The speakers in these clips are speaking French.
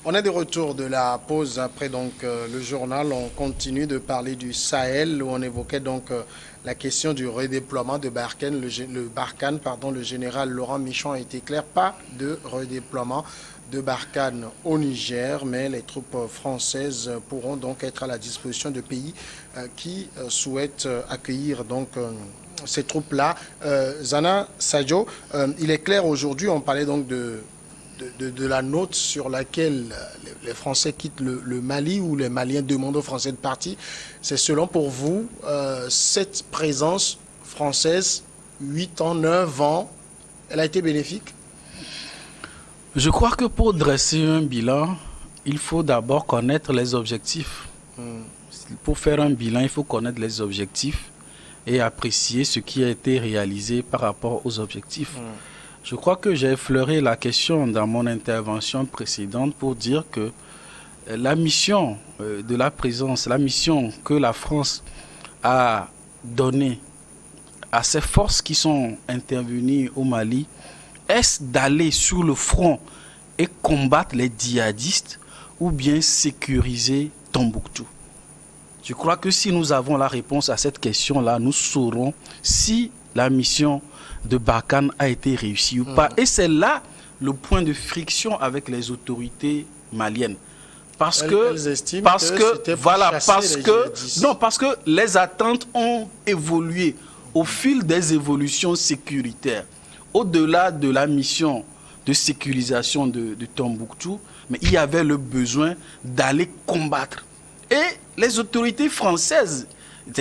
On est de retour de la pause après le journal. On continue de parler du Sahel où on évoquait la question du redéploiement de Barkhane. Le général Laurent Michon a été clair, pas de redéploiement de Barkhane au Niger, mais les troupes françaises pourront donc être à la disposition de pays qui souhaitent accueillir ces troupes-là. Zana Sadio, il est clair aujourd'hui, on parlait donc de la note sur laquelle les Français quittent le Mali ou les Maliens demandent aux Français de partir. C'est selon pour vous, cette présence française, 8 ans, 9 ans, elle a été bénéfique? Je crois que pour dresser un bilan, il faut d'abord connaître les objectifs. Pour faire un bilan, il faut connaître les objectifs et apprécier ce qui a été réalisé par rapport aux objectifs. Je crois que j'ai effleuré la question dans mon intervention précédente pour dire que la mission de la présence, la mission que la France a donnée à ces forces qui sont intervenues au Mali, est-ce d'aller sur le front et combattre les djihadistes ou bien sécuriser Tombouctou? Je crois que si nous avons la réponse à cette question-là, nous saurons si la mission de Barkhane a été réussie ou pas. Et c'est là le point de friction avec les autorités maliennes. Parce que les attentes ont évolué au fil des évolutions sécuritaires. Au-delà de la mission de sécurisation de Tombouctou, mais il y avait le besoin d'aller combattre. Et les autorités françaises,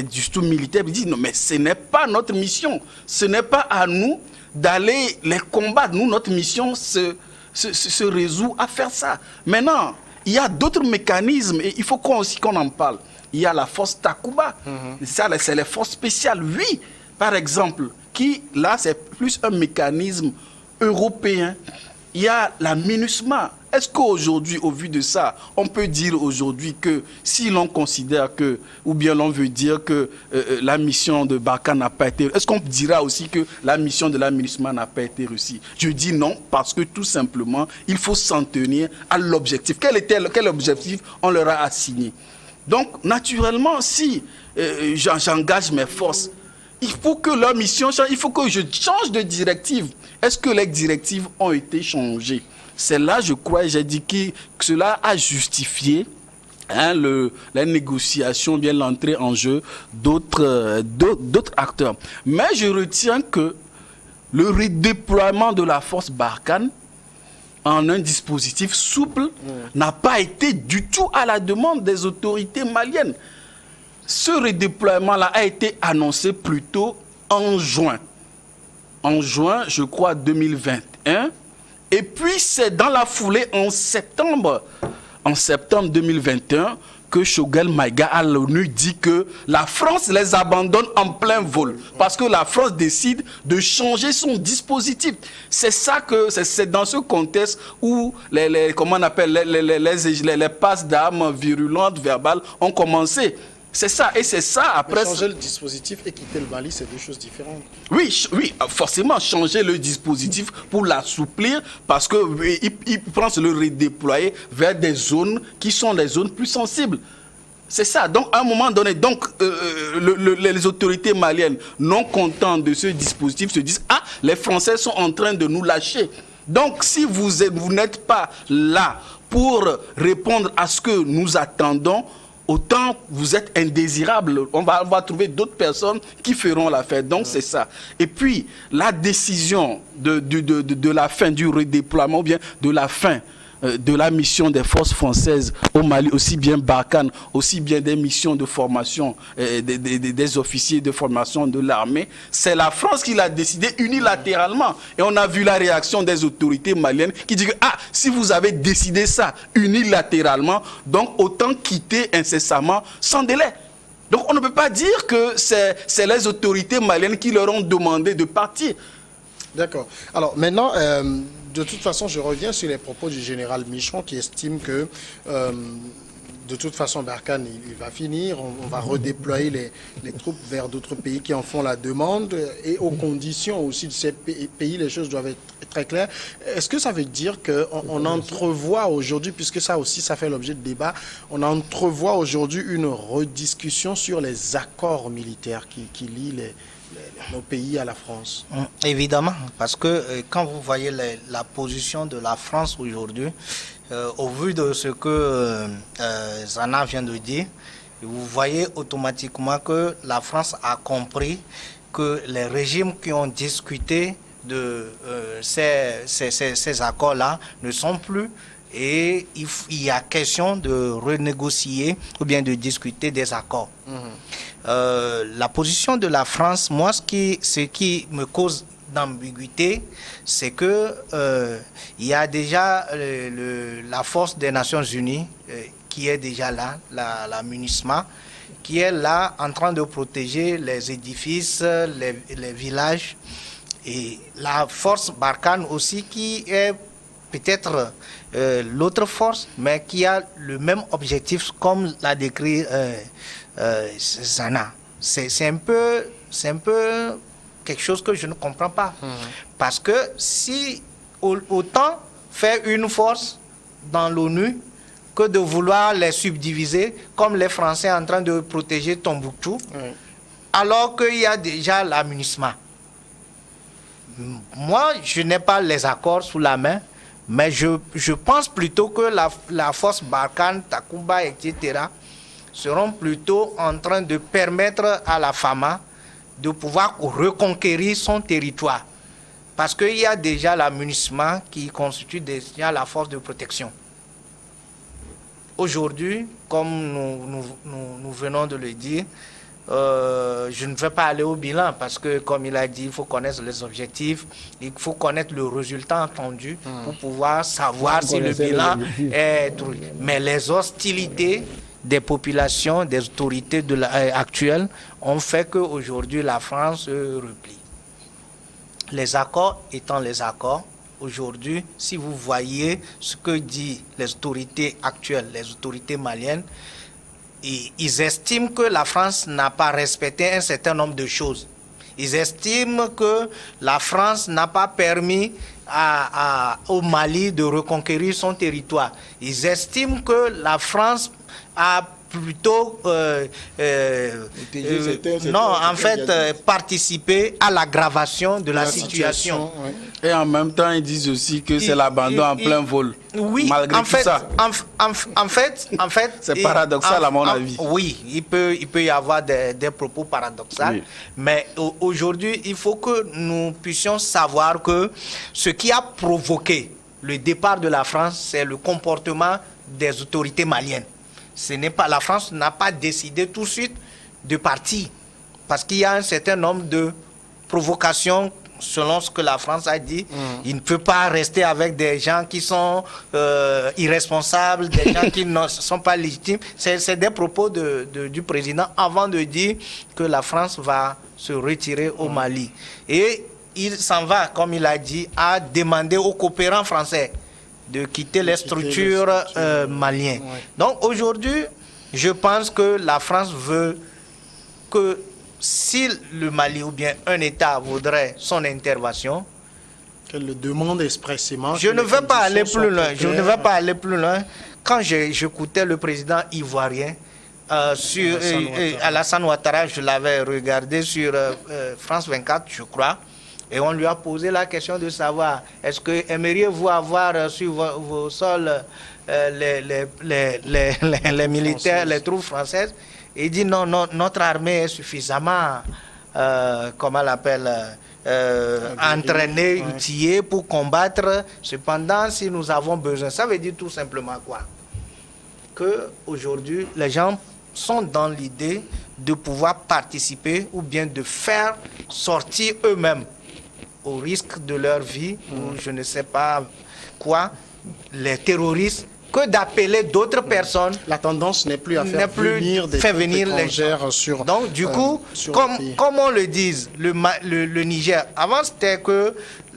surtout militaires, disent non, mais ce n'est pas notre mission. Ce n'est pas à nous d'aller les combattre. Nous, notre mission se résout à faire ça. Maintenant, il y a d'autres mécanismes et il faut aussi qu'on en parle. Il y a la force Takuba. Ça, c'est les forces spéciales. Oui, par exemple, qui, là, c'est plus un mécanisme européen. Il y a la MINUSMA. Est-ce qu'aujourd'hui, au vu de ça, on peut dire aujourd'hui que si l'on considère que, ou bien l'on veut dire que la mission de Barkhane n'a pas été... Est-ce qu'on dira aussi que la mission de la MINUSMA n'a pas été réussie? Je dis non, parce que tout simplement, il faut s'en tenir à l'objectif. Quel objectif on leur a assigné? Donc, naturellement, si j'engage mes forces, il faut que leur mission change, il faut que je change de directive. Est-ce que les directives ont été changées? C'est là, je crois, j'ai dit que cela a justifié la négociation, bien l'entrée en jeu d'autres acteurs. Mais je retiens que le redéploiement de la force Barkhane en un dispositif souple n'a pas été du tout à la demande des autorités maliennes. Ce redéploiement-là a été annoncé plutôt en juin. En juin, je crois, 2021. Et puis, c'est dans la foulée, en septembre 2021, que Choguel Maïga à l'ONU dit que la France les abandonne en plein vol. Parce que la France décide de changer son dispositif. C'est dans ce contexte où les passes d'armes virulentes, verbales, ont commencé. C'est ça, et c'est ça après... Mais changer le dispositif et quitter le Mali, c'est deux choses différentes. Oui, forcément, changer le dispositif pour l'assouplir, parce qu'il pense le redéployer vers des zones qui sont des zones plus sensibles. C'est ça. Donc, à un moment donné, les autorités maliennes, non contentes de ce dispositif, se disent « Ah, les Français sont en train de nous lâcher. » Donc, si vous n'êtes pas là pour répondre à ce que nous attendons, autant vous êtes indésirable. On va trouver d'autres personnes qui feront l'affaire. Donc, c'est ça. Et puis, la décision de la fin du redéploiement, ou bien de la fin de la mission des forces françaises au Mali, aussi bien Barkhane, aussi bien des missions de formation des officiers de formation de l'armée, c'est la France qui l'a décidé unilatéralement. Et on a vu la réaction des autorités maliennes qui disent que si vous avez décidé ça unilatéralement, donc autant quitter incessamment sans délai. Donc on ne peut pas dire que c'est les autorités maliennes qui leur ont demandé de partir. D'accord. Alors maintenant, de toute façon, je reviens sur les propos du général Michon qui estime que de toute façon, Barkhane, il va finir. On va redéployer les troupes vers d'autres pays qui en font la demande. Et aux conditions aussi de ces pays, les choses doivent être très claires. Est-ce que ça veut dire qu'on entrevoit aujourd'hui, puisque ça aussi, ça fait l'objet de débat, on entrevoit aujourd'hui une rediscussion sur les accords militaires qui lient nos pays à la France? Évidemment, parce que quand vous voyez la position de la France aujourd'hui, au vu de ce que Zana vient de dire, vous voyez automatiquement que la France a compris que les régimes qui ont discuté de ces accords-là ne sont plus, et il y a question de renégocier ou bien de discuter des accords. La position de la France, moi, ce qui me cause d'ambiguïté, c'est que il y a déjà la force des Nations Unies qui est déjà là, la MINUSMA, qui est là en train de protéger les édifices, les villages, et la force Barkhane aussi qui est peut-être l'autre force, mais qui a le même objectif comme l'a décrit Zana. C'est un peu quelque chose que je ne comprends pas. Parce que si autant faire une force dans l'ONU que de vouloir les subdiviser, comme les Français en train de protéger Tombouctou, alors qu'il y a déjà la MINUSMA. Moi, je n'ai pas les accords sous la main, mais je pense plutôt que la force Barkhane, Takuba, etc., seront plutôt en train de permettre à la FAMA de pouvoir reconquérir son territoire. Parce qu'il y a déjà la MINUSMA qui constitue déjà la force de protection. Aujourd'hui, comme nous venons de le dire, je ne vais pas aller au bilan parce que, comme il a dit, il faut connaître les objectifs, il faut connaître le résultat attendu pour pouvoir savoir si le bilan est... Mais les hostilités des populations, des autorités actuelles ont fait qu'aujourd'hui la France se replie. Les accords étant les accords, aujourd'hui, si vous voyez ce que disent les autorités actuelles, les autorités maliennes, ils estiment que la France n'a pas respecté un certain nombre de choses. Ils estiment que la France n'a pas permis au Mali de reconquérir son territoire. Ils estiment que la France a plutôt participer à l'aggravation de la situation. Et en même temps, ils disent aussi que c'est l'abandon en plein vol. Oui, malgré en tout fait, ça. En fait, c'est paradoxal à mon avis. Oui, il peut y avoir des propos paradoxaux, oui. Mais aujourd'hui, il faut que nous puissions savoir que ce qui a provoqué le départ de la France, c'est le comportement des autorités maliennes. Ce n'est pas, la France n'a pas décidé tout de suite de partir parce qu'il y a un certain nombre de provocations selon ce que la France a dit. Il ne peut pas rester avec des gens qui sont irresponsables, des gens qui ne sont pas légitimes. C'est des propos du président avant de dire que la France va se retirer au Mali. Et il s'en va, comme il a dit, à demander aux coopérants français de quitter les structures maliennes. Ouais. Donc aujourd'hui, je pense que la France veut que si le Mali ou bien un État voudrait son intervention, qu'elle le demande expressément. Je ne vais pas aller plus loin. Je ne vais pas aller plus loin. Quand j'écoutais le président ivoirien sur Alassane Ouattara, je l'avais regardé sur France 24, je crois. Et on lui a posé la question de savoir, est-ce que aimeriez-vous avoir sur vos sols les militaires, les troupes françaises? Il dit non, notre armée est suffisamment, comment on l'appelle, entraînée, outillée pour combattre. Cependant, si nous avons besoin, ça veut dire tout simplement quoi? Qu'aujourd'hui, les gens sont dans l'idée de pouvoir participer ou bien de faire sortir eux-mêmes au risque de leur vie, ou je ne sais pas quoi, les terroristes, que d'appeler d'autres personnes. La tendance n'est plus à faire venir des étrangères sur... Donc, du coup, comme on le dit, le Niger, avant c'était que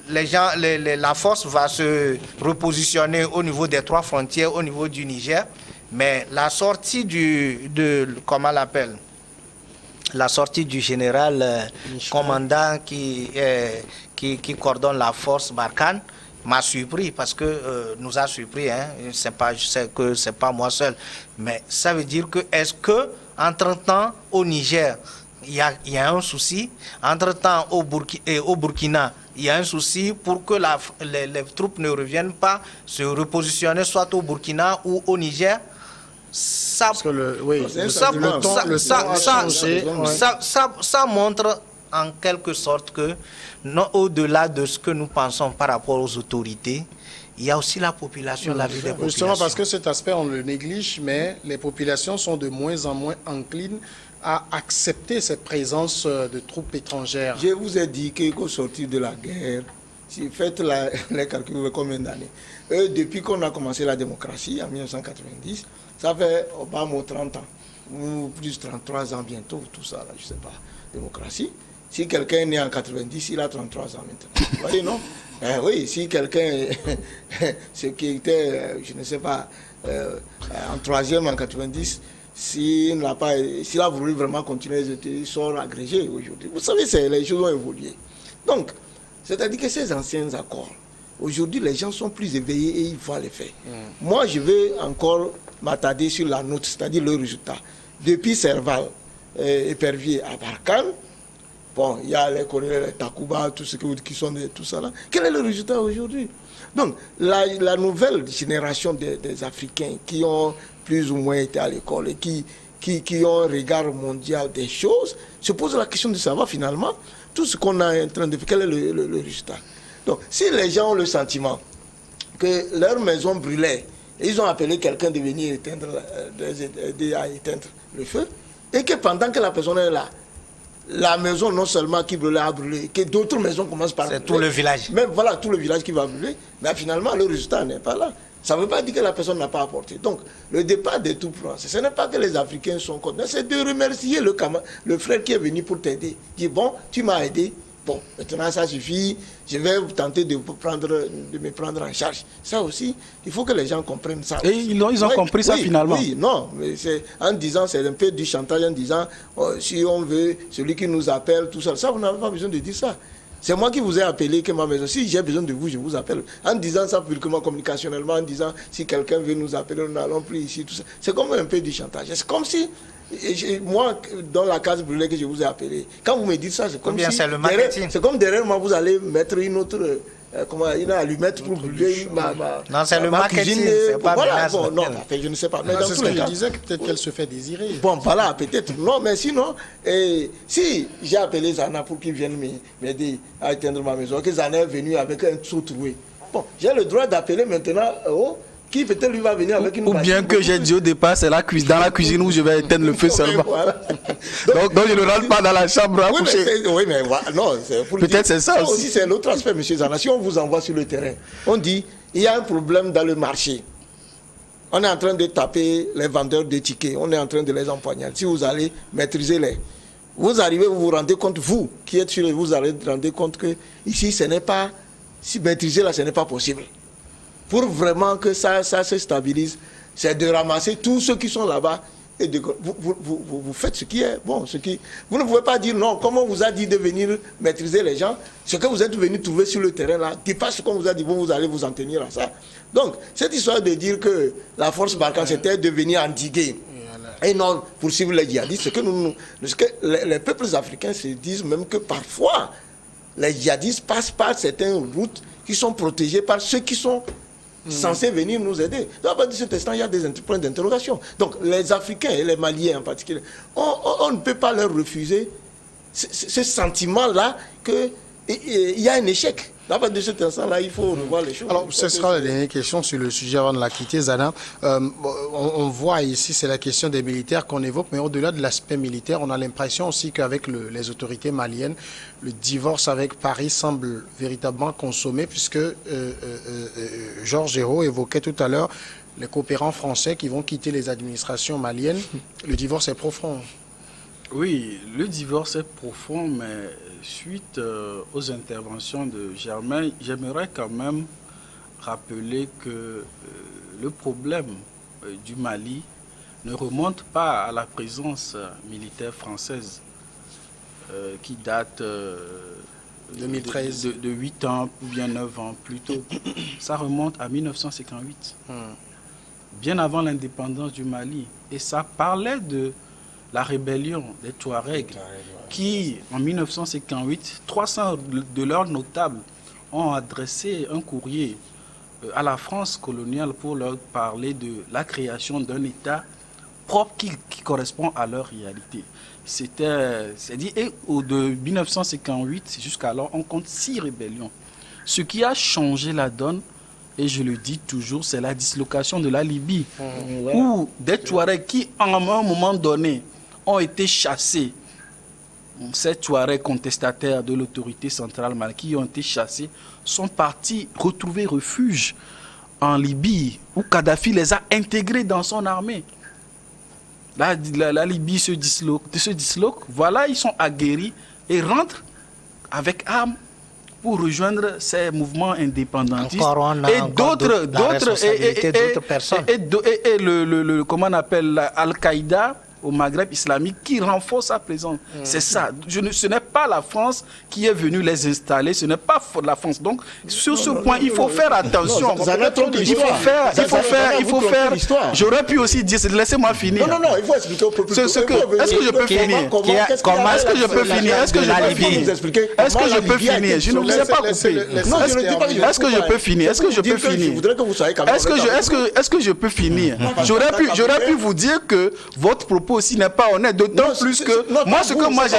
les gens, la force va se repositionner au niveau des 3 frontières, au niveau du Niger, Mais la sortie comment on l'appelle, la sortie du général commandant qui coordonne la force Barkhane m'a surpris, parce que nous a surpris, hein. Je sais que c'est pas moi seul, mais ça veut dire que est-ce que entre-temps au Niger il y a un souci, entre-temps au Burkina il y a un souci pour que les troupes ne reviennent pas se repositionner soit au Burkina ou au Niger. Ça montre en quelque sorte que, non, au-delà de ce que nous pensons par rapport aux autorités, il y a aussi la population, la vie des populations. Justement parce que cet aspect, on le néglige, mais les populations sont de moins en moins enclines à accepter cette présence de troupes étrangères. Je vous ai dit qu'au sortir de la guerre, si vous faites les calculs, combien d'années, depuis qu'on a commencé la démocratie en 1990, ça fait au bas mot 30 ans, ou plus 33 ans bientôt, tout ça, là, je ne sais pas, démocratie. Si quelqu'un est né en 90, il a 33 ans maintenant. Vous voyez, non? Oui, si quelqu'un, ce qui était, je ne sais pas, en troisième en 90, s'il a voulu vraiment continuer les études, il sort agrégé aujourd'hui. Vous savez, les choses ont évolué. Donc, c'est-à-dire que ces anciens accords, aujourd'hui, les gens sont plus éveillés et ils voient les faits. Moi, je vais encore m'attarder sur la note, c'est-à-dire le résultat. Depuis Serval, Épervier à Barkhane, bon, il y a les colonels, les Takuba, tous ceux qui sont de tout ça là. Quel est le résultat aujourd'hui? Donc, la nouvelle génération des Africains qui ont plus ou moins été à l'école et qui ont un regard mondial des choses, se pose la question de savoir finalement tout ce qu'on est en train de faire, quel est le résultat. Donc, si les gens ont le sentiment que leur maison brûlait, et ils ont appelé quelqu'un de venir aider à éteindre le feu, et que pendant que la personne est là, la maison non seulement qui brûlait a brûlé, que d'autres maisons commencent par brûler. C'est tout le village. Même voilà, tout le village qui va brûler, mais finalement le résultat n'est pas là. Ça ne veut pas dire que la personne n'a pas apporté. Donc, le départ des troupes françaises, ce n'est pas que les Africains sont contre, c'est de remercier le frère qui est venu pour t'aider. Dire, bon, tu m'as aidé, bon, maintenant ça suffit, je vais tenter de me prendre en charge. Ça aussi, il faut que les gens comprennent ça. Et ils ont compris ça finalement. Oui, non, mais c'est en disant, c'est un peu du chantage, en disant, si on veut, celui qui nous appelle, tout ça, ça, vous n'avez pas besoin de dire ça. C'est moi qui vous ai appelé, que ma maison, si j'ai besoin de vous, je vous appelle. En disant ça publiquement, communicationnellement, en disant, si quelqu'un veut nous appeler, nous n'allons plus ici, tout ça. C'est comme un peu du chantage. C'est comme si, moi, dans la case brûlée que je vous ai appelé, quand vous me dites ça, c'est comme si... c'est le marketing. C'est comme derrière moi, vous allez mettre une autre... une allumette pour brûler non, c'est le marketing, c'est pas voilà, bon, non, je ne sais pas. Mais c'est ce que je disais, que peut-être qu'elle se fait désirer. Bon, voilà, peut-être. Non, mais sinon, si j'ai appelé Zana pour qu'il vienne m'aider à éteindre ma maison, que Zana est venu avec un seau troué, bon, j'ai le droit d'appeler maintenant qui peut-être lui va venir avec une machine. Ou bien que j'ai dit au départ, c'est dans la cuisine où je vais éteindre le feu seulement. Voilà. donc je ne rentre pas dans la chambre à coucher. Oui, mais voilà, non, peut-être c'est ça aussi. C'est l'autre aspect, M. Zana. Si on vous envoie sur le terrain, on dit, il y a un problème dans le marché. On est en train de taper les vendeurs de tickets. On est en train de les empoignarder. Si vous allez maîtriser vous arrivez, vous vous rendez compte, vous qui êtes sur vous allez vous rendre compte que ici, ce n'est pas, si maîtriser là, ce n'est pas possible. Pour vraiment que ça se stabilise, c'est de ramasser tous ceux qui sont là-bas et vous faites ce qui est bon. Vous ne pouvez pas dire non, comme on vous a dit de venir maîtriser les gens, ce que vous êtes venu trouver sur le terrain là, dépasse ce qu'on vous a dit, vous allez vous en tenir à ça. Donc, cette histoire de dire que la force Barkhane c'était de venir endiguer et non poursuivre les djihadistes, ce que les peuples africains se disent même que parfois les djihadistes passent par certaines routes qui sont protégées par ceux qui sont censés venir nous aider. Donc, à partir de cet instant, il y a des points d'interrogation. Donc, les Africains et les Maliens en particulier, on ne peut pas leur refuser ce sentiment-là qu'il y a un échec. À partir de cet instant-là, il faut revoir les choses. Alors, ce sera la dernière question sur le sujet avant de la quitter, Zana. On voit ici, c'est la question des militaires qu'on évoque, mais au-delà de l'aspect militaire, on a l'impression aussi qu'avec les autorités maliennes, le divorce avec Paris semble véritablement consommé, puisque Georges Hérault évoquait tout à l'heure les coopérants français qui vont quitter les administrations maliennes. Le divorce est profond. Oui, le divorce est profond, mais suite aux interventions de Germain, j'aimerais quand même rappeler que le problème du Mali ne remonte pas à la présence militaire française qui date 2013. de 8 ans ou bien 9 ans plus tôt. Ça remonte à 1958, bien avant l'indépendance du Mali. Et ça parlait de la rébellion des Touaregs qui, en 1958, 300 de leurs notables ont adressé un courrier à la France coloniale pour leur parler de la création d'un État propre qui correspond à leur réalité. C'est-à-dire, de 1958 jusqu'alors, on compte 6 rébellions. Ce qui a changé la donne, et je le dis toujours, c'est la dislocation de la Libye, où des Touaregs qui, à un moment donné, ont été chassés, ces Touaregs contestataires de l'autorité centrale malienne qui ont été chassés, sont partis retrouver refuge en Libye, où Kadhafi les a intégrés dans son armée. La Libye se disloque. Voilà, ils sont aguerris et rentrent avec armes pour rejoindre ces mouvements indépendantistes. Et d'autres personnes. Et comment on appelle Al-Qaïda au Maghreb islamique qui renforce sa présence. C'est ça. Ce n'est pas la France qui est venue les installer, ce n'est pas la France. Donc, sur ce point, il faut faire attention. Il faut faire. J'aurais pu aussi dire, laissez-moi finir. Non, il faut expliquer au peuple. Est-ce que je peux finir? Est-ce que je peux finir? Est-ce que je peux finir? Je ne vous ai pas coupé. Est-ce que je peux finir? Est-ce que je peux finir? Est-ce que je peux finir? J'aurais pu vous dire que votre propos aussi n'est pas honnête, d'autant plus que moi, ce que moi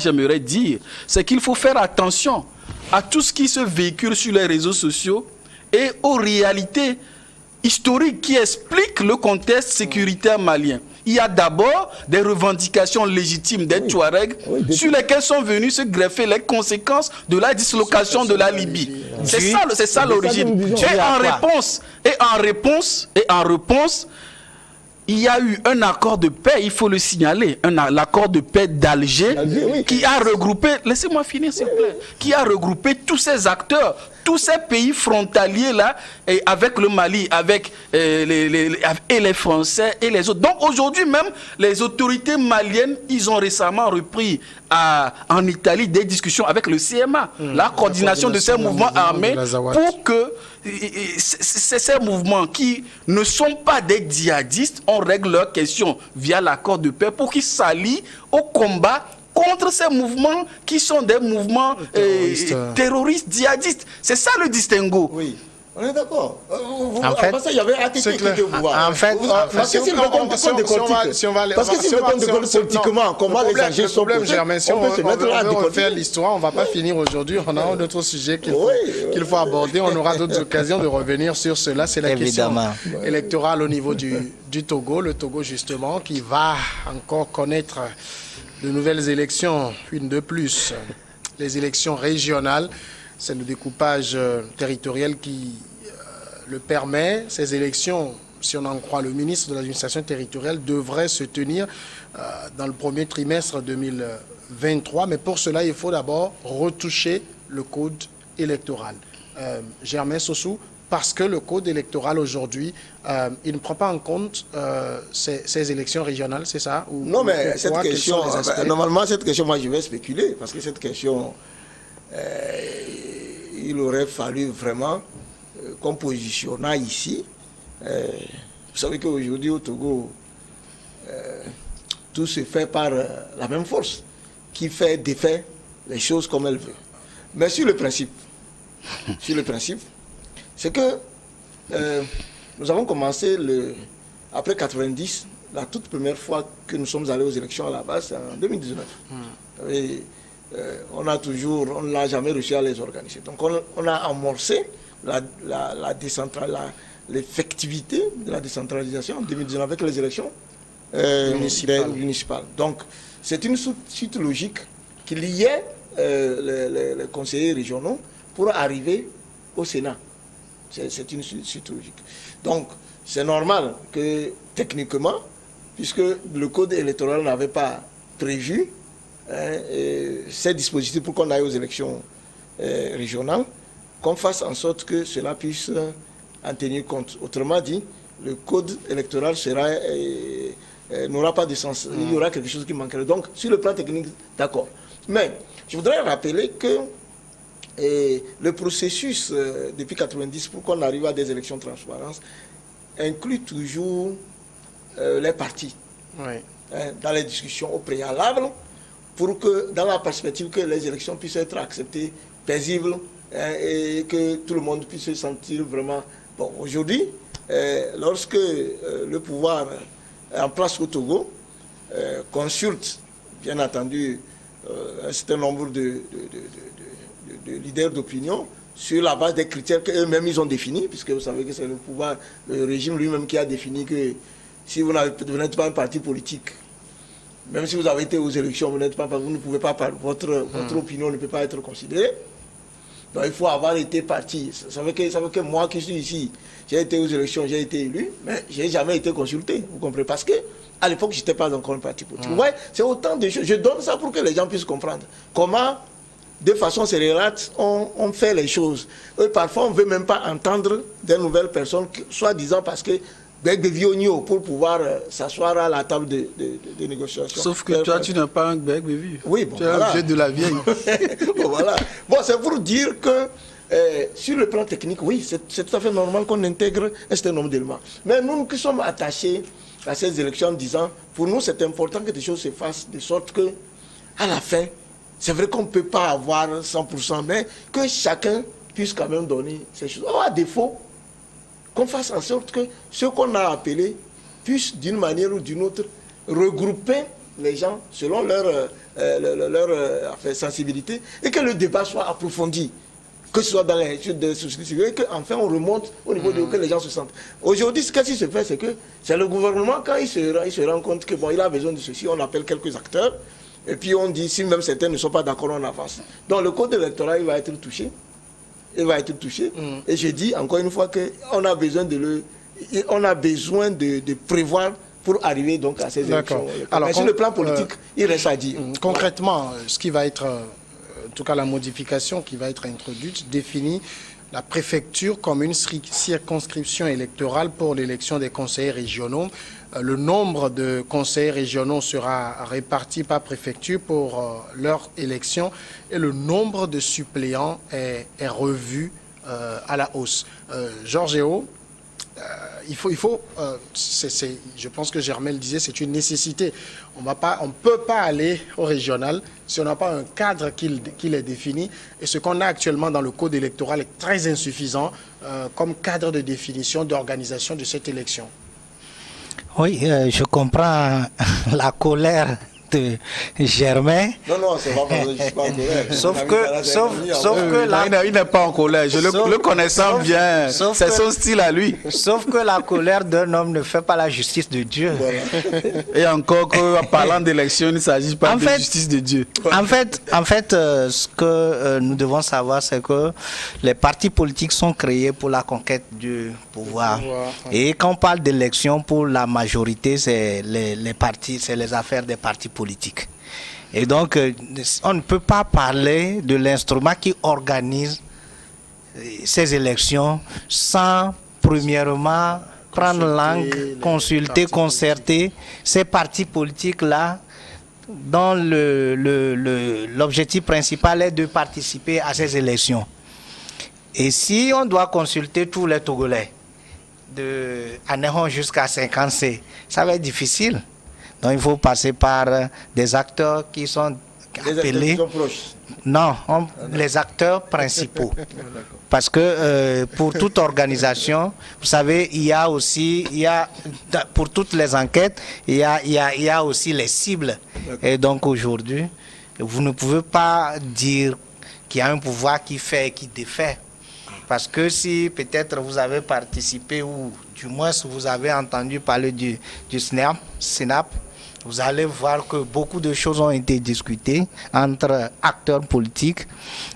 j'aimerais dire, c'est qu'il faut faire attention à tout ce qui se véhicule sur les réseaux sociaux et aux réalités historiques qui expliquent le contexte sécuritaire malien. Il y a d'abord des revendications légitimes des Touaregs sur lesquelles sont venues se greffer les conséquences de la dislocation de la Libye. C'est ça l'origine. Et en réponse, il y a eu un accord de paix, il faut le signaler, l'accord de paix d'Alger qui a regroupé, laissez-moi finir s'il vous plaît, qui a regroupé tous ces acteurs, tous ces pays frontaliers là, et avec le Mali, avec les Français et les autres. Donc aujourd'hui même, les autorités maliennes, ils ont récemment repris en Italie des discussions avec le CMA, la coordination de ces mouvements armés, pour que ces mouvements qui ne sont pas des djihadistes, on règle leurs questions via l'accord de paix pour qu'ils s'allient au combat contre ces mouvements qui sont des mouvements terroristes, djihadistes. C'est ça le distinguo. Oui. On est d'accord. En fait, il y avait un article qui était au pouvoir. Parce que si on politiquement, comment les agents sont Germain, si on veut refaire l'histoire, on ne va pas finir aujourd'hui. On a un autre sujet qu'il faut aborder. On aura d'autres occasions de revenir sur cela. C'est la question électorale au niveau du Togo. Le Togo, justement, qui va encore connaître de nouvelles élections, une de plus. Les élections régionales, c'est le découpage territorial qui le permet. Ces élections, si on en croit le ministre de l'administration territoriale, devraient se tenir dans le premier trimestre 2023. Mais pour cela, il faut d'abord retoucher le code électoral. Germain Sossou, parce que le code électoral aujourd'hui, il ne prend pas en compte ces élections régionales, c'est ça? Non, mais cette question, normalement, cette question, moi je vais spéculer, parce que cette question, il aurait fallu vraiment qu'on positionnât ici. Vous savez qu'aujourd'hui au Togo, tout se fait par la même force, qui défait les choses comme elle veut. Mais sur le principe, c'est que nous avons commencé après 90, la toute première fois que nous sommes allés aux élections à la base, c'est en 2019. Et, on ne l'a jamais réussi à les organiser. Donc on a amorcé l'effectivité de la décentralisation en 2019 avec les élections municipales. Donc c'est une suite logique qui liait les conseillers régionaux pour arriver au Sénat. C'est une suite logique. Donc, c'est normal que, techniquement, puisque le code électoral n'avait pas prévu ces dispositifs pour qu'on aille aux élections régionales, qu'on fasse en sorte que cela puisse en tenir compte. Autrement dit, le code électoral n'aura pas de sens. Il y aura quelque chose qui manquerait. Donc, sur le plan technique, d'accord. Mais je voudrais rappeler que le processus, depuis 1990, pour qu'on arrive à des élections transparentes, inclut toujours les partis dans les discussions au préalable, pour que, dans la perspective que les élections puissent être acceptées, paisibles, et que tout le monde puisse se sentir vraiment... Bon, aujourd'hui, lorsque le pouvoir en place au Togo consulte, bien entendu, un certain nombre de leaders d'opinion sur la base des critères qu'eux-mêmes ils ont définis, puisque vous savez que c'est le pouvoir, le régime lui-même qui a défini que si vous n'êtes pas un parti politique, même si vous avez été aux élections, vous ne pouvez pas, votre opinion ne peut pas être considérée. Donc il faut avoir été parti. Ça veut que moi qui suis ici, j'ai été aux élections, j'ai été élu, mais je n'ai jamais été consulté. Vous comprenez? Parce que à l'époque, je n'étais pas encore un parti politique. Vous voyez, c'est autant de choses. Je donne ça pour que les gens puissent comprendre comment, de façon scélérate, on fait les choses. Et parfois, on ne veut même pas entendre des nouvelles personnes, soi-disant parce que bec de viogno pour pouvoir s'asseoir à la table de négociation. Sauf que toi, tu n'as pas un bec de vie. Oui, bon, tu as un jeu de la vieille. Bon, voilà. Bon, c'est pour dire que sur le plan technique, oui, c'est tout à fait normal qu'on intègre un certain nombre d'éléments. Mais nous qui sommes attachés à ces élections en disant, pour nous, c'est important que des choses se fassent de sorte que, à la fin, c'est vrai qu'on ne peut pas avoir 100%, mais que chacun puisse quand même donner ses choses. Or, à défaut, qu'on fasse en sorte que ceux qu'on a appelés puissent, d'une manière ou d'une autre, regrouper les gens selon leur sensibilité et que le débat soit approfondi, que ce soit dans les études de société civile, et qu'enfin on remonte au niveau de que les gens se sentent. Aujourd'hui, ce qui se fait, c'est que c'est le gouvernement, quand il se rend compte que bon, il a besoin de ceci, on appelle quelques acteurs, et puis on dit, si même certains ne sont pas d'accord, on avance. Donc le code électoral, il va être touché. Et je dis encore une fois qu'on a besoin de prévoir pour arriver donc à ces élections. Alors, sur le plan politique, il reste à dire. Concrètement, ce qui va être, en tout cas la modification qui va être introduite, définit la préfecture comme une circonscription électorale pour l'élection des conseillers régionaux. Le nombre de conseillers régionaux sera réparti par préfecture pour leur élection et le nombre de suppléants est revu à la hausse. Georges, je pense que Germain le disait, c'est une nécessité. On ne peut pas aller au régional si on n'a pas un cadre qui est défini. Et ce qu'on a actuellement dans le code électoral est très insuffisant comme cadre de définition d'organisation de cette élection. Oui, je comprends la colère de Germain. Non, c'est pas parce que je suis pas en colère. Sauf que il n'est pas en colère. Je le connaissant bien, c'est son style à lui. Sauf que la colère d'un homme ne fait pas la justice de Dieu. Voilà. Et encore qu'en parlant d'élection, il ne s'agit pas de justice de Dieu. En fait, ce que nous devons savoir, c'est que les partis politiques sont créés pour la conquête du pouvoir. Et quand on parle d'élection, pour la majorité, c'est les partis, c'est les affaires des partis politiques. Et donc, on ne peut pas parler de l'instrument qui organise ces élections sans, premièrement, prendre langue, consulter, concerter ces partis politiques-là dont l'objectif principal est de participer à ces élections. Et si on doit consulter tous les Togolais, de Anéron jusqu'à 50C, ça va être difficile. Donc il faut passer par des acteurs qui sont appelés... Non, les acteurs principaux. Parce que pour toute organisation, vous savez, pour toutes les enquêtes, il y a aussi les cibles. Et donc aujourd'hui, vous ne pouvez pas dire qu'il y a un pouvoir qui fait et qui défait. Parce que si peut-être vous avez participé ou du moins vous avez entendu parler du SNAP, vous allez voir que beaucoup de choses ont été discutées entre acteurs politiques.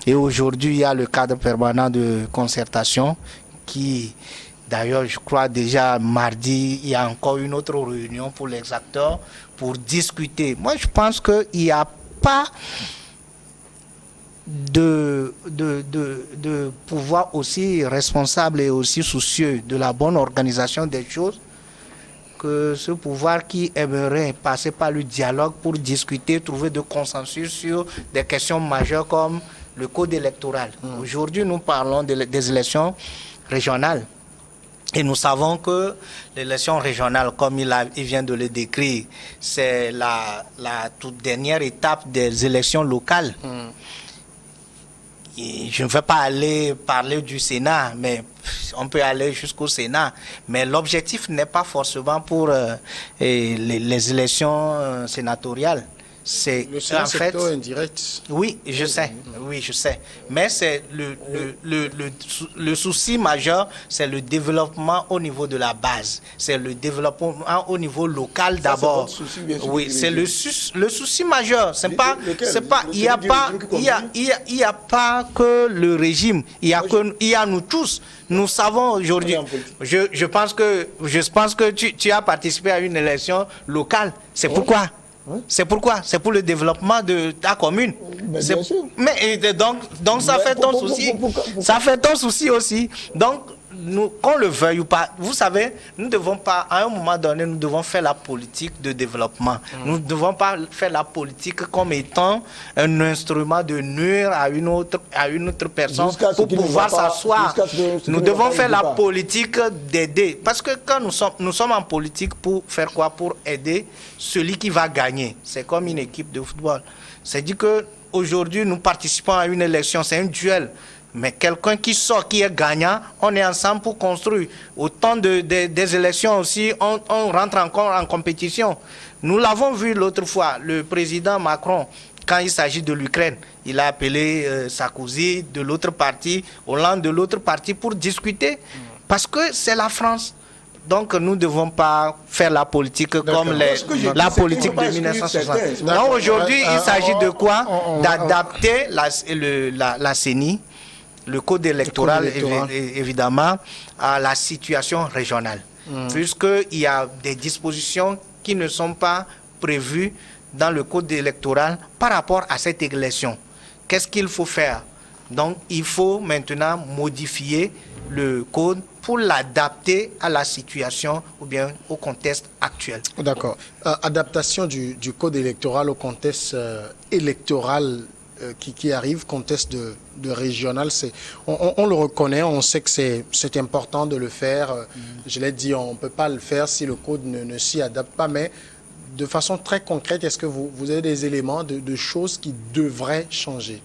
Et aujourd'hui, il y a le cadre permanent de concertation qui, d'ailleurs, je crois déjà mardi, il y a encore une autre réunion pour les acteurs pour discuter. Moi, je pense qu'il n'y a pas de de pouvoir aussi responsable et aussi soucieux de la bonne organisation des choses, que ce pouvoir qui aimerait passer par le dialogue pour discuter, trouver de consensus sur des questions majeures comme le code électoral. Aujourd'hui, nous parlons des élections régionales. Et nous savons que l'élection régionale, comme il vient de le décrire, c'est la toute dernière étape des élections locales. Et je ne vais pas aller parler du Sénat, mais on peut aller jusqu'au Sénat. Mais l'objectif n'est pas forcément pour les élections sénatoriales. C'est le Sénat, en fait plutôt indirect. Oui, je sais. Mais c'est le souci majeur, c'est le développement au niveau de la base. C'est le développement au niveau local d'abord. Oui, c'est le souci majeur. Il n'y a pas que le régime. Il y a nous tous. Nous savons aujourd'hui. Je pense que tu as participé à une élection locale. C'est pourquoi. C'est pourquoi? C'est pour le développement de ta commune. Mais donc ça fait ton souci. Ça fait ton souci aussi. Donc, nous, qu'on le veuille ou pas, vous savez, nous ne devons pas, à un moment donné, nous devons faire la politique de développement. Nous ne devons pas faire la politique comme étant un instrument de nuire à une autre personne pour pouvoir s'asseoir. Nous devons faire la politique d'aider. Parce que quand nous sommes en politique pour faire quoi? Pour aider celui qui va gagner. C'est comme une équipe de football. C'est-à-dire qu'aujourd'hui, nous participons à une élection, c'est un duel. Mais quelqu'un qui sort, qui est gagnant, on est ensemble pour construire. Au temps des élections aussi, on rentre encore en compétition. Nous l'avons vu l'autre fois, le président Macron, quand il s'agit de l'Ukraine, il a appelé Sarkozy de l'autre parti, Hollande de l'autre parti pour discuter. Parce que c'est la France. Donc nous ne devons pas faire la politique comme la politique de 1960. Non, aujourd'hui, il s'agit de quoi? D'adapter la CENI, le code électoral, évidemment, à la situation régionale. Puisqu'il y a des dispositions qui ne sont pas prévues dans le code électoral par rapport à cette élection. Qu'est-ce qu'il faut faire? Donc, il faut maintenant modifier le code pour l'adapter à la situation ou bien au contexte actuel. D'accord. Adaptation du code électoral au contexte électoral qui arrive, contexte de régional, on le reconnaît, on sait que c'est important de le faire. Je l'ai dit, on ne peut pas le faire si le code ne s'y adapte pas, mais de façon très concrète, est-ce que vous avez des éléments de choses qui devraient changer?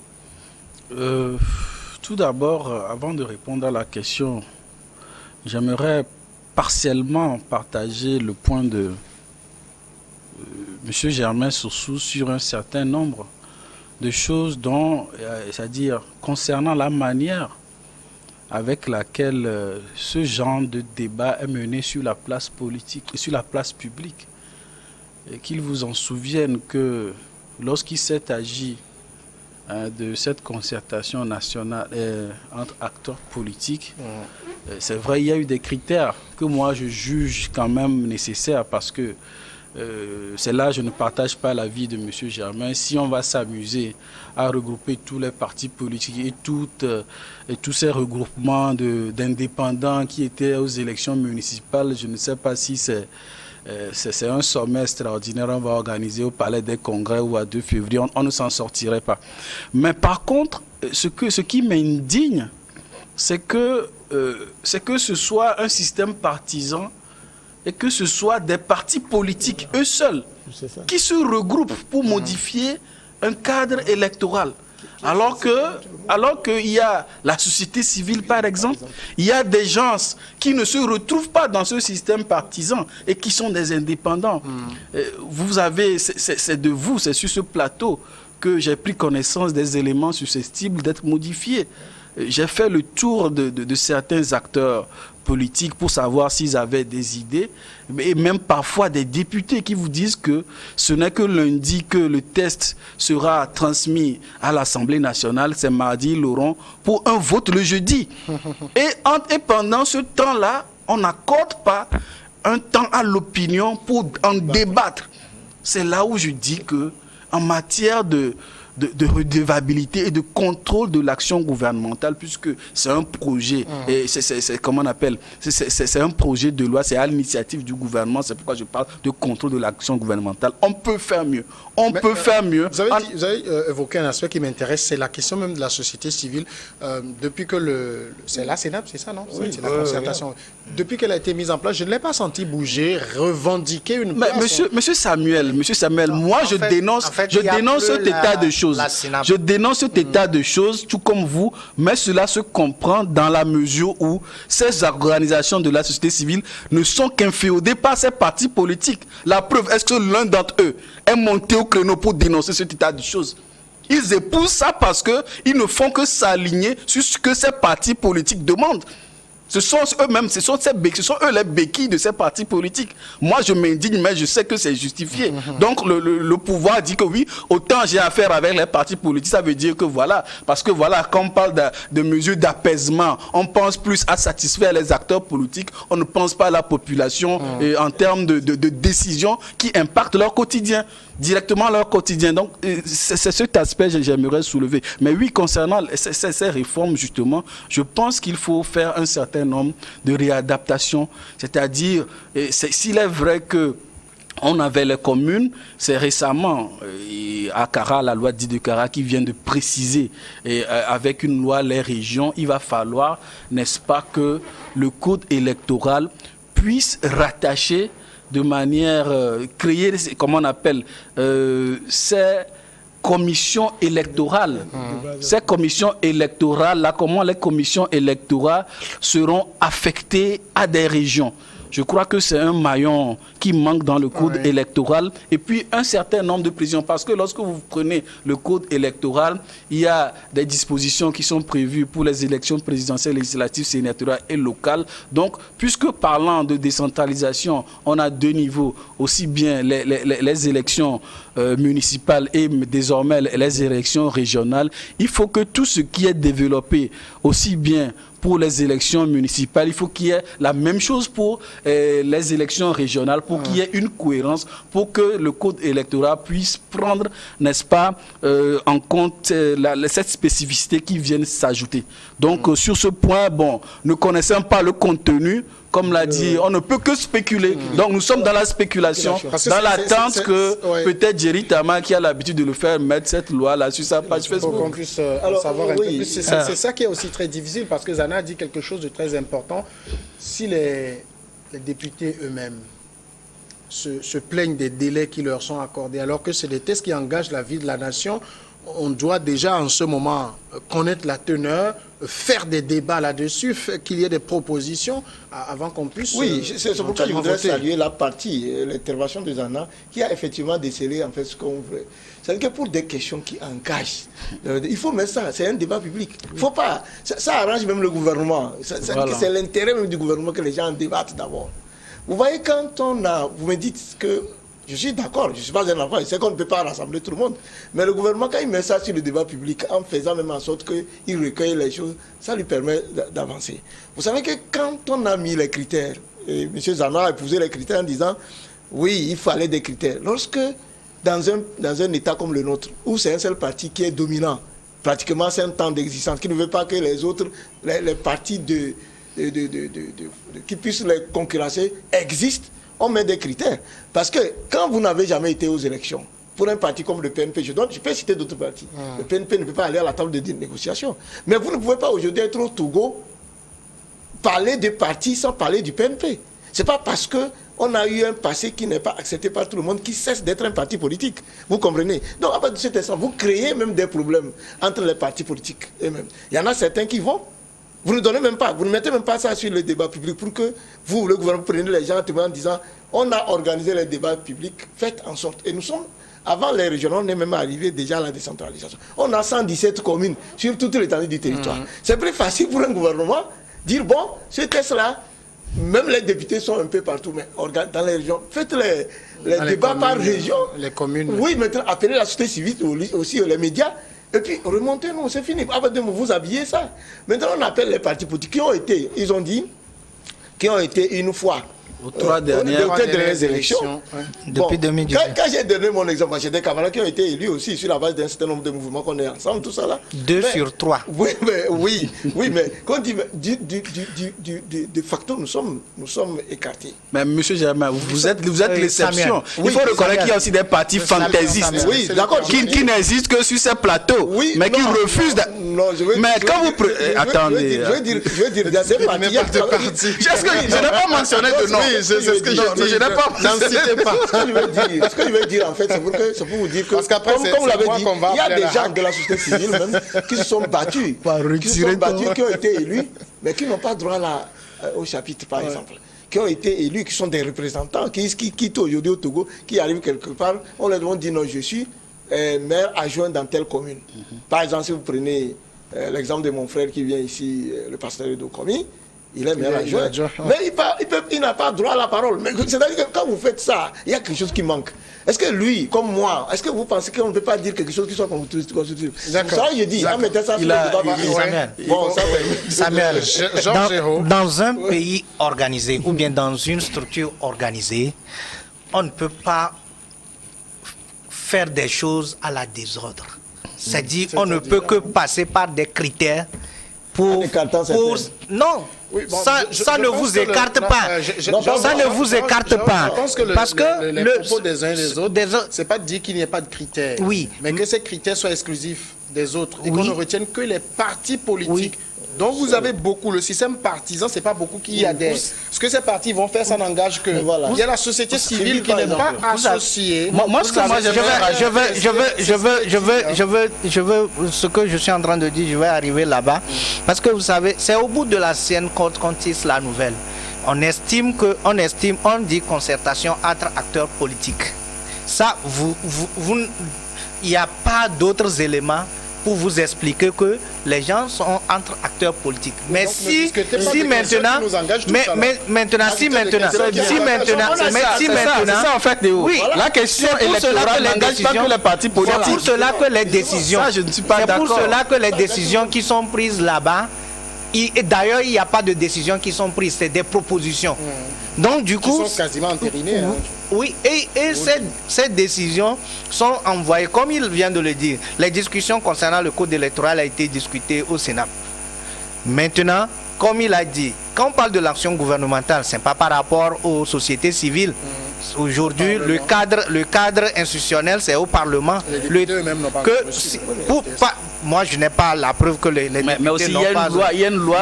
Tout d'abord, avant de répondre à la question, j'aimerais partiellement partager le point de M. Germain Soussou sur un certain nombre de choses dont, c'est-à-dire concernant la manière avec laquelle ce genre de débat est mené sur la place politique et sur la place publique. Et qu'il vous en souvienne que lorsqu'il s'est agi de cette concertation nationale entre acteurs politiques, c'est vrai, il y a eu des critères que moi je juge quand même nécessaires parce que c'est là je ne partage pas l'avis de M. Germain. Si on va s'amuser à regrouper tous les partis politiques et tous ces regroupements d'indépendants qui étaient aux élections municipales, je ne sais pas si c'est un sommet extraordinaire on va organiser au Palais des Congrès ou à 2 février, on ne s'en sortirait pas. Mais par contre, ce qui m'indigne, c'est que ce soit un système partisan et que ce soit des partis politiques, eux seuls, qui se regroupent pour modifier un cadre électoral. Alors qu'il y a la société civile, par exemple, il y a des gens qui ne se retrouvent pas dans ce système partisan et qui sont des indépendants. Vous avez, c'est sur ce plateau que j'ai pris connaissance des éléments susceptibles d'être modifiés. J'ai fait le tour de certains acteurs politiques pour savoir s'ils avaient des idées, et même parfois des députés qui vous disent que ce n'est que lundi que le test sera transmis à l'Assemblée nationale, c'est mardi, ils l'auront, pour un vote le jeudi. Et pendant ce temps-là, on n'accorde pas un temps à l'opinion pour en débattre. C'est là où je dis que en matière de de redevabilité et de contrôle de l'action gouvernementale, puisque c'est un projet, et c'est comment on appelle, c'est un projet de loi, c'est à l'initiative du gouvernement, c'est pourquoi je parle de contrôle de l'action gouvernementale. On peut faire mieux. On peut faire mieux. Vous avez évoqué un aspect qui m'intéresse, c'est la question même de la société civile. Depuis que c'est la CNAP, c'est ça, non? Oui, c'est la concertation. Depuis qu'elle a été mise en place, je ne l'ai pas senti bouger, revendiquer une place. Monsieur Samuel, moi je dénonce cet état de choses. Je dénonce cet état de choses, tout comme vous, mais cela se comprend dans la mesure où ces organisations de la société civile ne sont qu'inféodées par ces partis politiques. La preuve, est-ce que l'un d'entre eux est monté au créneau pour dénoncer cet état de choses? Ils épousent ça parce qu'ils ne font que s'aligner sur ce que ces partis politiques demandent. Ce sont eux-mêmes, ce sont eux les béquilles de ces partis politiques. Moi, je m'indigne, mais je sais que c'est justifié. Donc, le pouvoir dit que oui, autant j'ai affaire avec les partis politiques, ça veut dire que voilà. Parce que voilà, quand on parle de mesures d'apaisement, on pense plus à satisfaire les acteurs politiques, on ne pense pas à la population en termes de décisions qui impactent leur quotidien, directement leur quotidien. Donc, c'est cet aspect que j'aimerais soulever. Mais oui, concernant ces réformes, justement, je pense qu'il faut faire un certain nombre de réadaptations. C'est-à-dire, s'il est vrai que on avait les communes, c'est récemment à Kara, la loi dite de Kara qui vient de préciser, et avec une loi les régions, il va falloir, n'est-ce pas, que le code électoral puisse rattacher de manière, créer, comment on appelle, ces commissions électorales. Ces commissions électorales-là, comment les commissions électorales seront affectées à des régions. Je crois que c'est un maillon qui manque dans le code électoral. Et puis, un certain nombre de précisions. Parce que lorsque vous prenez le code électoral, il y a des dispositions qui sont prévues pour les élections présidentielles, législatives, sénatoriales et locales. Donc, puisque parlant de décentralisation, on a deux niveaux, aussi bien les élections municipales et désormais les élections régionales, il faut que tout ce qui est développé, aussi bien pour les élections municipales, il faut qu'il y ait la même chose pour les élections régionales, pour qu'il y ait une cohérence, pour que le code électoral puisse prendre, n'est-ce pas, en compte cette spécificité qui vient s'ajouter. Donc, sur ce point, bon, ne connaissant pas le contenu, comme l'a dit, on ne peut que spéculer. Donc nous sommes dans la spéculation, dans l'attente que peut-être Jerry Tama, qui a l'habitude de le faire, mette cette loi-là sur sa page Facebook. Pour qu'on puisse savoir un peu plus. C'est ça qui est aussi très difficile, parce que Zana a dit quelque chose de très important. Si les députés eux-mêmes se plaignent des délais qui leur sont accordés, alors que c'est des tests qui engagent la vie de la nation, on doit déjà en ce moment connaître la teneur, faire des débats là-dessus, qu'il y ait des propositions avant qu'on puisse... Oui, c'est pourquoi je voudrais saluer la partie, l'intervention de Zana, qui a effectivement décelé en fait ce qu'on veut. C'est-à-dire que pour des questions qui engagent, il faut mettre ça, c'est un débat public. Il faut pas... Ça arrange même le gouvernement. C'est l'intérêt même du gouvernement que les gens en débattent d'abord. Vous voyez, quand on a... Vous me dites que... Je suis d'accord, je ne suis pas un enfant, je sais qu'on ne peut pas rassembler tout le monde. Mais le gouvernement, quand il met ça sur le débat public, en faisant même en sorte qu'il recueille les choses, ça lui permet d'avancer. Vous savez que quand on a mis les critères, et M. Zana a épousé les critères en disant, oui, il fallait des critères. Lorsque, dans un État comme le nôtre, où c'est un seul parti qui est dominant, pratiquement c'est un temps d'existence, qui ne veut pas que les autres, les partis qui puissent les concurrencer existent, on met des critères. Parce que quand vous n'avez jamais été aux élections, pour un parti comme le PNP, je peux citer d'autres partis, le PNP ne peut pas aller à la table de négociation. Mais vous ne pouvez pas aujourd'hui être au Togo, parler de partis sans parler du PNP. Ce n'est pas parce qu'on a eu un passé qui n'est pas accepté par tout le monde qui cesse d'être un parti politique. Vous comprenez? Donc à partir de cet instant, vous créez même des problèmes entre les partis politiques eux-mêmes. Il y en a certains qui vont. Vous ne donnez même pas, vous ne mettez même pas ça sur le débat public pour que vous, le gouvernement, preniez les gens en disant on a organisé les débats publics, faites en sorte. Et nous sommes, avant les régionaux, on est même arrivé déjà à la décentralisation. On a 117 communes sur toute l'étendue du territoire. C'est plus facile pour un gouvernement dire bon, ce test-là, même les députés sont un peu partout, mais dans les régions, faites les débats par région. Les communes. Oui, maintenant, appelez la société civile aussi, les médias. Et puis, remontez, non, c'est fini. Après, vous habillez ça. Maintenant, on appelle les partis politiques qui ont été, ils ont dit, qui ont été une fois Aux 3 dernières élections. Depuis 2018. Quand j'ai donné mon exemple, j'ai des camarades qui ont été élus aussi sur la base d'un certain nombre de mouvements qu'on est ensemble, tout ça là. 2 sur 3. Oui, mais quand de facto, nous sommes écartés. Mais M. Germain, vous êtes l'exception. Il faut reconnaître qu'il y a aussi des partis fantaisistes qui n'existent que sur ces plateaux, mais qui refusent de... Mais quand vous... Attendez. Je veux dire, dans ces partis... Je n'ai pas mentionné de nom. Oui, c'est ce que je n'ai pas. N'en citez pas. Ce que je veux dire, en fait, c'est pour vous dire que, comme vous l'avez dit, il y a des gens de la société civile même qui se sont battus, qui ont été élus, mais qui n'ont pas droit au chapitre, par exemple. Qui ont été élus, qui sont des représentants, qui quittent aujourd'hui au Togo, qui arrivent quelque part, on leur demande de dire non, je suis maire adjoint dans telle commune. Par exemple, si vous prenez l'exemple de mon frère qui vient ici, le pasteur de Dokomi, il est maire adjoint. Mais il n'a pas droit à la parole. C'est-à-dire que quand vous faites ça, il y a quelque chose qui manque. Est-ce que lui, comme moi, est-ce que vous pensez qu'on ne peut pas dire quelque chose qui soit constitutif? D'accord. Ça, je dis, mettez ça sur le débat. Samuel, dans un pays organisé ou bien dans une structure organisée, on ne peut pas faire des choses à la désordre. C'est-à-dire, on ne peut que passer par des critères pour non. Oui, bon, ça ne vous écarte pas. Ça ne vous écarte pas. Je pense que parce que les propos des uns et des autres, c'est pas de dire qu'il n'y ait pas de critères, mais que ces critères soient exclusifs des autres et qu'on ne retienne que les partis politiques. Donc vous avez beaucoup, le système partisan, c'est pas beaucoup qui y adhèrent. Ce que ces partis vont faire, ça n'engage que. Il y a la société civile qui n'est pas associée. Moi, ce que je suis en train de dire, je vais arriver là-bas. Parce que vous savez, c'est au bout de la scène qu'on tisse la nouvelle. On dit concertation entre acteurs politiques. Ça, il n'y a pas d'autres éléments pour vous expliquer que les gens sont entre acteurs politiques. Mais si maintenant, en fait, oui, la question électorale n'engage pas que les partis politiques. C'est pour cela que les décisions, qui sont prises là-bas, et d'ailleurs, il n'y a pas de décisions qui sont prises, c'est des propositions. Donc, du coup, qui sont quasiment entérinées. Oui, et ces décisions sont envoyées, comme il vient de le dire. Les discussions concernant le code électoral ont été discutées au Sénat. Maintenant, comme il a dit, quand on parle de l'action gouvernementale, ce n'est pas par rapport aux sociétés civiles. Aujourd'hui, le cadre institutionnel, c'est au Parlement. Les députés eux-mêmes n'ont pas moi, je n'ai pas la preuve que les députés mais aussi, il y a une loi.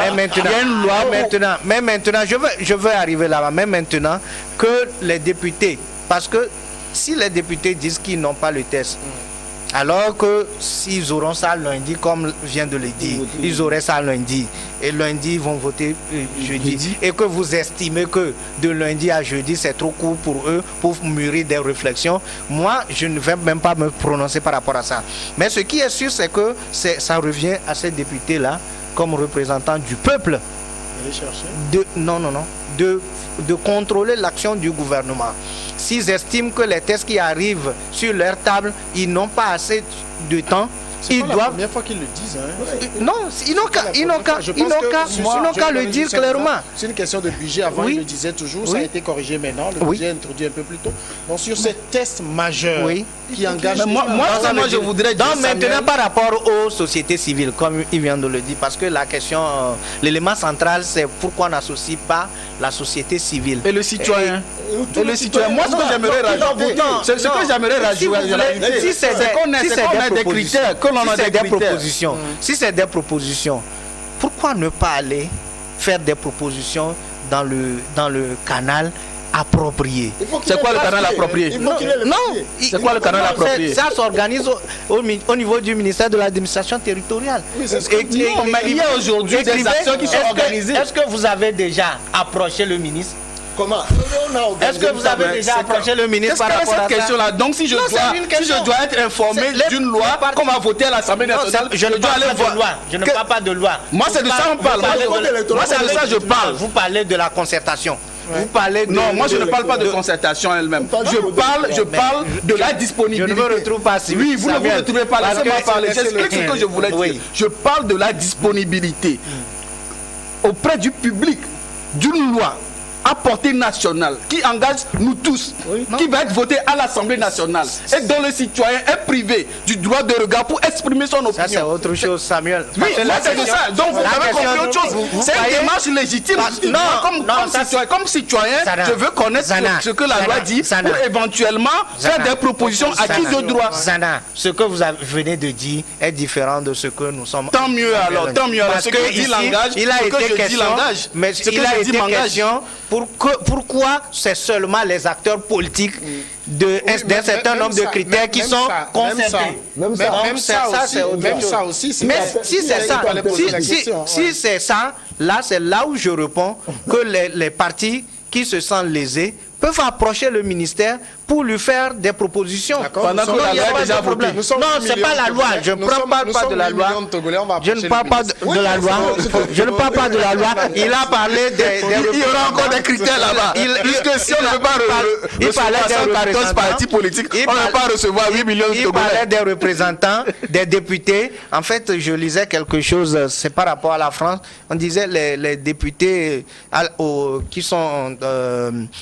Mais maintenant, je veux arriver là-bas. Mais maintenant, que les députés, parce que si les députés disent qu'ils n'ont pas le test, alors que s'ils auront ça lundi, comme vient de le dire, ils auraient ça lundi. Et lundi, ils vont voter jeudi. Et que vous estimez que de lundi à jeudi, c'est trop court pour eux, pour mûrir des réflexions. Moi, je ne vais même pas me prononcer par rapport à ça. Mais ce qui est sûr, c'est que ça revient à ces députés-là, comme représentants du peuple, de contrôler l'action du gouvernement. S'ils estiment que les tests qui arrivent sur leur table, ils n'ont pas assez de temps, ils doivent... C'est la première fois qu'ils le disent. Non, ils n'ont qu'à le dire clairement. C'est une question de budget. Avant, ils le disaient toujours. Ça a été corrigé maintenant. Le budget est introduit un peu plus tôt. Donc, sur ces tests majeurs qui engagent... Moi, je voudrais dire... Donc, maintenant, par rapport aux sociétés civiles, comme il vient de le dire, parce que la question, l'élément central, c'est pourquoi on n'associe pas la société civile. Et le citoyen. Moi, ce que j'aimerais rajouter, c'est qu'on ait des critères. Si c'est des propositions, pourquoi ne pas aller faire des propositions dans le canal approprié? C'est quoi le canal approprié? Non, c'est quoi le canal approprié? Ça s'organise au niveau du ministère de l'administration territoriale. Mais il y a aujourd'hui des actions qui sont organisées. Est-ce que vous avez déjà approché le ministre? Comment? Est-ce que vous avez déjà approché le ministre par rapport à cette question-là? Donc si je dois être informé d'une loi qu'on va voter à l'Assemblée nationale, je ne parle pas de loi. Je ne parle pas de loi. Moi c'est de ça qu'on parle. Moi c'est de ça que je parle. Vous parlez de la concertation. Vous parlez de... Non, moi je ne parle pas de concertation elle-même. Je parle de la disponibilité. Je ne me retrouve pas si. Oui, vous ne vous retrouvez pas. Laissez-moi parler. J'explique ce que je voulais dire. Je parle de la disponibilité auprès du public d'une loi à portée nationale, qui engage nous tous, qui va être voté à l'Assemblée nationale, et dont le citoyen est privé du droit de regard pour exprimer son opinion. Ça, c'est autre chose, Samuel. Oui, là, c'est de ça. Donc, vous avez compris autre chose. C'est une démarche légitime. Comme citoyen, je veux connaître ce que la loi dit pour éventuellement faire des propositions acquises de droit. Zana, ce que vous venez de dire est différent de ce que nous sommes. Tant mieux alors, tant mieux alors. Parce Ce que que dit ici, langage, il a ce que été je dis question, langage, mais ce que il a je été dis langage. question pourquoi c'est seulement les acteurs politiques d'un certain nombre de critères qui sont concernés. Même ça aussi. Mais si c'est ça, si c'est ça, là c'est là où je réponds que les partis qui se sentent lésés peuvent approcher le ministère pour lui faire des propositions. Pendant que la loi est déjà votée. Non, c'est pas la loi. Je ne parle pas de la loi. Je ne parle pas de la loi. Je ne parle pas de la loi. Il a parlé des il y aura encore des critères là-bas. Puisque si on ne veut pas recevoir 14 partis politiques, on ne va pas recevoir 8 millions de Togolais. Il parlait des représentants, des députés. En fait, je lisais quelque chose, c'est par rapport à la France. On disait les députés qui sont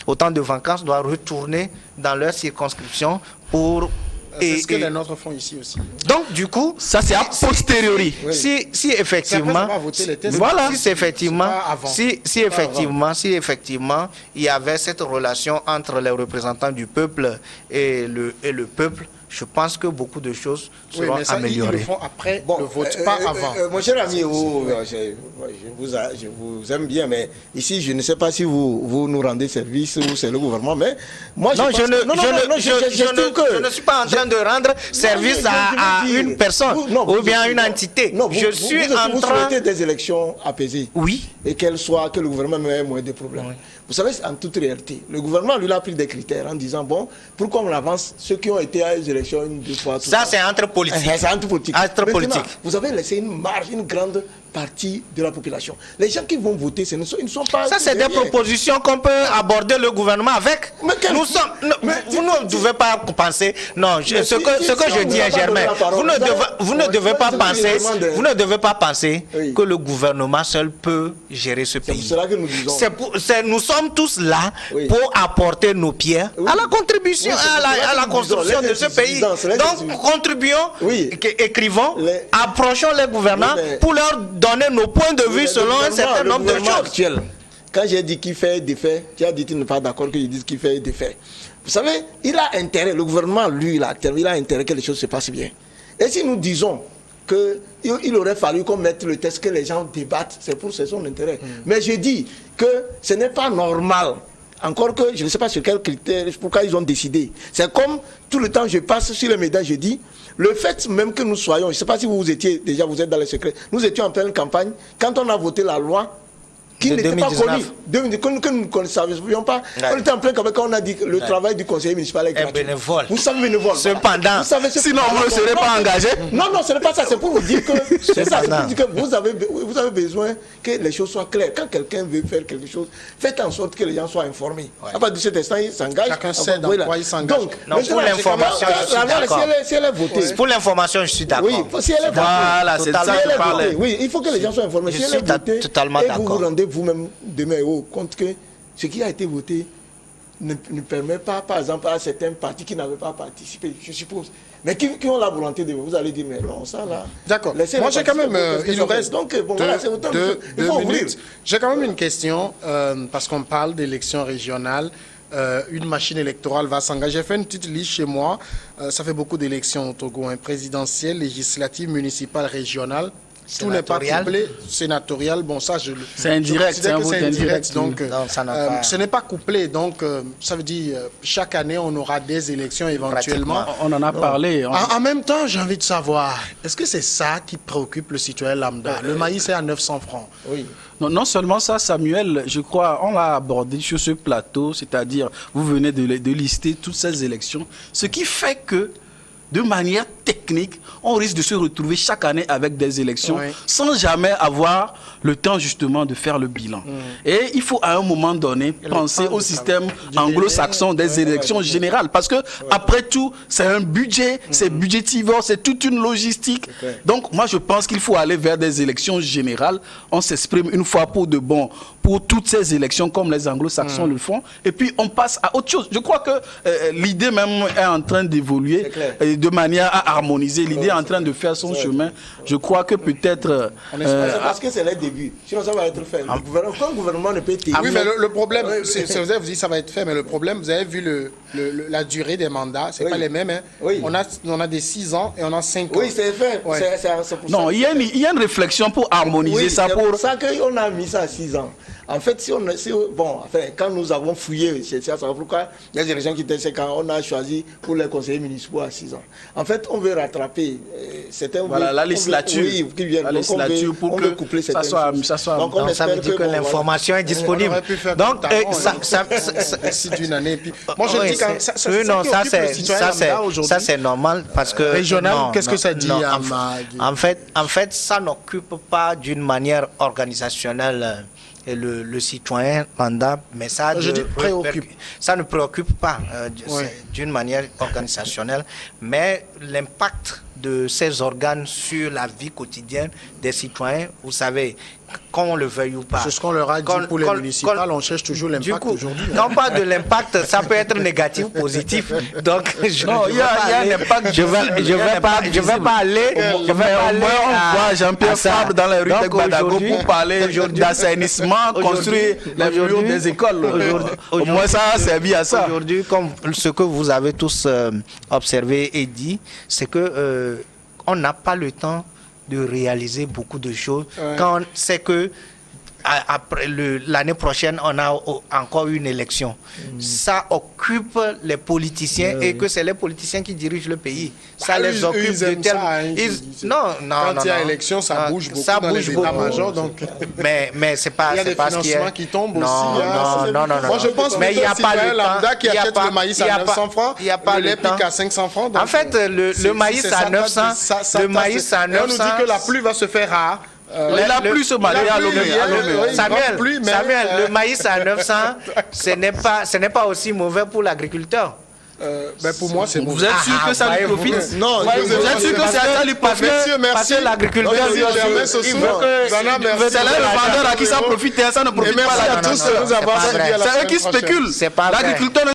au temps de vacances doivent retourner dans leur circonscription pour... C'est ce que les nôtres font ici aussi. Donc, du coup... Ça, c'est a posteriori. Si effectivement... Voilà. Si effectivement, il y avait cette relation entre les représentants du peuple et le peuple, je pense que beaucoup de choses seront améliorées. Ils le font après le vote, pas avant. Mon cher ami, je vous aime bien, mais ici, je ne sais pas si vous nous rendez service ou c'est le gouvernement, mais moi, je ne suis pas en train de rendre service à une personne ou bien à une entité. Je suis en train... Vous souhaitez des élections apaisées. Oui. Et que le gouvernement ait moins de problèmes. Oui. Vous savez, en toute réalité, le gouvernement, lui, a pris des critères en disant, bon, pourquoi on avance ceux qui ont été à les élections une, deux fois. Ça, c'est entre politiques. C'est entre politiques. Maintenant, vous avez laissé une marge, une grande partie de la population. Les gens qui vont voter, ils ne sont pas... Ça, c'est des propositions qu'on peut aborder le gouvernement avec. Vous ne devez pas penser... Non, ce que je dis à Germain, vous ne devez pas penser que le gouvernement seul peut gérer ce pays. C'est pour cela que nous disons... Nous sommes tous là pour apporter nos pierres à la contribution, à la construction de ce pays. Donc, contribuons, écrivons, approchons les gouvernants pour leur donner nos points de vue selon un certain nombre de choses. Quand j'ai dit qu'il fait des faits, tu as dit que tu n'es pas d'accord que je dise qu'il fait des faits. Vous savez, il a intérêt, le gouvernement, lui, il a intérêt que les choses se passent bien. Et si nous disons qu'il aurait fallu qu'on mette le test, que les gens débattent, c'est pour son intérêt. Mais je dis que ce n'est pas normal. Encore que je ne sais pas sur quels critères, pourquoi ils ont décidé. C'est comme tout le temps je passe sur les médias, je dis, le fait même que nous soyons, je ne sais pas si vous êtes dans les secrets, nous étions en pleine campagne, quand on a voté la loi, qui n'était pas connue, que nous ne savions pas, on était en pleine campagne quand on a dit que le travail du conseiller municipal est gratuit. Bénévole. Vous savez bénévole. Cependant, sinon vous ne serez pas engagé. Non, ce n'est pas ça, c'est pour vous dire que c'est ça, c'est pour dire que vous avez besoin que les choses soient claires. Quand quelqu'un veut faire quelque chose, faites en sorte que les gens soient informés. À partir de cet instant, ils s'engagent. Chacun sait dans quoi il s'engage. Donc, pour l'information, je suis d'accord. Si elle est votée. Pour l'information, je suis d'accord. Oui, si elle est votée. Voilà, c'est ça que je parlais. Oui, il faut que les gens soient informés. Si elle est votée, totalement et d'accord. vous vous rendez vous-même demain compte que ce qui a été voté ne permet pas, par exemple, à certains partis qui n'avaient pas participé, je suppose, mais qui ont la volonté de... Vous allez dire, mais non, ça là... D'accord. Moi, j'ai quand même... Il nous reste donc, bon, voilà, c'est autant il faut minutes. J'ai quand même une question, parce qu'on parle d'élections régionales. Une machine électorale va s'engager. J'ai fait une petite liste chez moi. Ça fait beaucoup d'élections au Togo, présidentielles, législatives, municipales, régionales. Tout n'est pas couplé, sénatorial, bon ça c'est indirect, c'est indirect, donc non, ça n'a pas... ce n'est pas couplé, donc ça veut dire chaque année on aura des élections éventuellement. On en a parlé. En même temps, j'ai envie de savoir, est-ce que c'est ça qui préoccupe le citoyen lambda? Le maïs est à 900 francs. Oui. Non seulement ça, Samuel, je crois, on l'a abordé sur ce plateau, c'est-à-dire vous venez de lister toutes ces élections, ce qui fait que de manière technique, on risque de se retrouver chaque année avec des élections Oui. sans jamais avoir le temps justement de faire le bilan. Et il faut à un moment donné penser au système anglo-saxon des élections générales parce que après tout, c'est un budget, c'est budgétivore, c'est toute une logistique. Donc moi je pense qu'il faut aller vers des élections générales. On s'exprime une fois pour de bon pour toutes ces élections comme les anglo-saxons le font et puis on passe à autre chose. Je crois que l'idée même est en train d'évoluer de manière à harmoniser. L'idée est en train de faire son chemin. Je crois que peut-être... C'est parce que c'est le début. Sinon, ça va être fait. Quand le gouvernement ne peut Ah oui, mais le problème, vous avez dit ça va être fait, mais le problème, vous avez vu la durée des mandats, c'est pas les mêmes. Hein. Oui. On a des 6 ans et on a 5 ans. Oui, c'est fait. Ouais. C'est pour Non, ça. il y a une réflexion pour harmoniser ça. C'est pour ça qu'on a mis ça à 6 ans. En fait, quand nous avons fouillé, c'est ça pourquoi les élections qui étaient 5 ans, on a choisi pour les conseillers municipaux à 6 ans. En fait, on veut rattraper la législature. La législature pour que ça soit Donc, ça veut dire que l'information est disponible. On aurait pu faire Donc, d'ici d'une année. Puis, moi, je dis que ça c'est normal parce que régional, qu'est-ce que ça dit en fait, ça n'occupe pas d'une manière organisationnelle le citoyen lambda, mais ça ne préoccupe pas d'une manière organisationnelle, mais l'impact de ces organes sur la vie quotidienne des citoyens, vous savez, qu'on le veuille ou pas. C'est ce qu'on leur a dit pour les municipales, on cherche toujours l'impact aujourd'hui. Non, pas de l'impact, ça peut être négatif, positif. Donc, il y a un impact. Je vais pas aller. On voit Jean-Pierre Fabre dans les rues de Badago pour parler d'assainissement, construire les murs des écoles. Au moins, ça a servi à ça. Aujourd'hui, comme ce que vous avez tous observé et dit, c'est que on n'a pas le temps de réaliser beaucoup de choses quand on sait que après l'année prochaine on a encore une élection. Ça occupe les politiciens et que c'est les politiciens qui dirigent le pays. Ça les occupe de tel... Quand il y a élection, ça bouge beaucoup dans les états-majors. Mais c'est pas... Il y a des financements qui tombent aussi. Non. Moi je pense que le citoyen lambda qui achète le maïs à 900 francs, le lait pique à 500 francs. En fait, le maïs à 900, le maïs à 900... On nous dit que la pluie va se faire rare. La pluie se marie à l'Omé. Samuel, le maïs à 900, ce n'est pas aussi mauvais pour l'agriculteur. Pour moi, c'est Vous êtes sûr que ça lui profite? Non, vous êtes sûr que ça lui profite? Parce que l'agriculteur, c'est le vendeur à qui ça profite, ça ne profite pas à l'agriculteur. C'est eux qui spéculent. L'agriculteur